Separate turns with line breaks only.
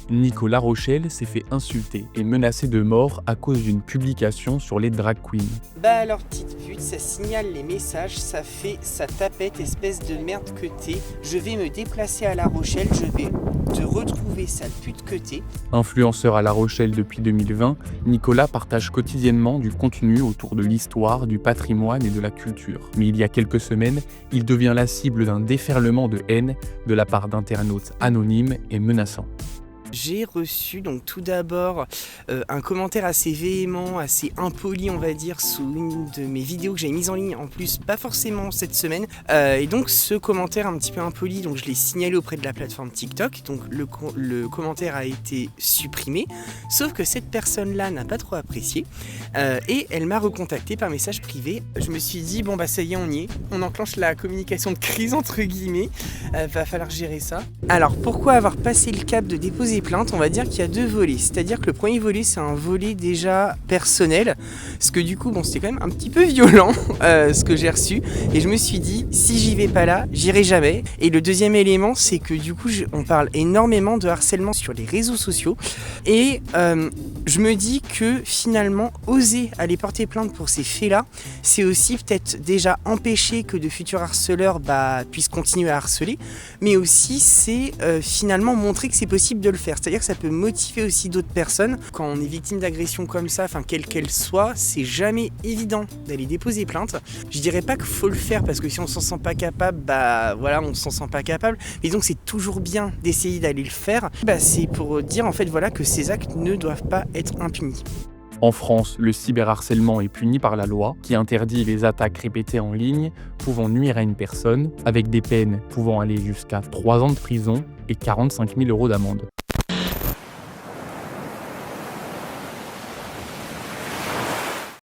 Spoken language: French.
Nicolas Rochelle s'est fait insulter et menacer de mort à cause d'une publication sur les drag queens.
Bah alors petite pute, ça signale les messages, ça tapette, espèce de merde que t'es. Je vais me déplacer à La Rochelle, je vais te retrouver sale pute que t'es.
Influenceur à La Rochelle depuis 2020, Nicolas partage quotidiennement du contenu autour de l'histoire, du patrimoine et de la culture. Mais il y a quelques semaines, il devient la cible d'un déferlement de haine de la part d'internautes anonymes et menaçants.
J'ai reçu donc tout d'abord un commentaire assez véhément, assez impoli on va dire, sous une de mes vidéos que j'ai mise en ligne, en plus pas forcément cette semaine. Et donc ce commentaire un petit peu impoli, donc je l'ai signalé auprès de la plateforme TikTok, donc le commentaire a été supprimé, sauf que cette personne-là n'a pas trop apprécié, et elle m'a recontacté par message privé. Je me suis dit, bon bah ça y est, on y est, on enclenche la communication de crise entre guillemets, va falloir gérer ça. Alors pourquoi avoir passé le cap de déposer plainte? On va dire qu'il y a deux volets, c'est-à-dire que le premier volet c'est un volet déjà personnel, parce que du coup bon c'était quand même un petit peu violent ce que j'ai reçu, et je me suis dit si j'y vais pas là, j'irai jamais. Et le deuxième élément c'est que du coup on parle énormément de harcèlement sur les réseaux sociaux, et je me dis que finalement oser aller porter plainte pour ces faits-là, c'est aussi peut-être déjà empêcher que de futurs harceleurs puissent continuer à harceler, mais aussi c'est finalement montrer que c'est possible de le faire. C'est-à-dire que ça peut motiver aussi d'autres personnes. Quand on est victime d'agression comme ça, enfin quelle qu'elle soit, c'est jamais évident d'aller déposer plainte. Je dirais pas qu'il faut le faire parce que si on s'en sent pas capable, voilà, on s'en sent pas capable. Mais donc c'est toujours bien d'essayer d'aller le faire. C'est pour dire en fait voilà que ces actes ne doivent pas être impunis.
En France, le cyberharcèlement est puni par la loi, qui interdit les attaques répétées en ligne pouvant nuire à une personne, avec des peines pouvant aller jusqu'à 3 ans de prison et 45 000 € d'amende.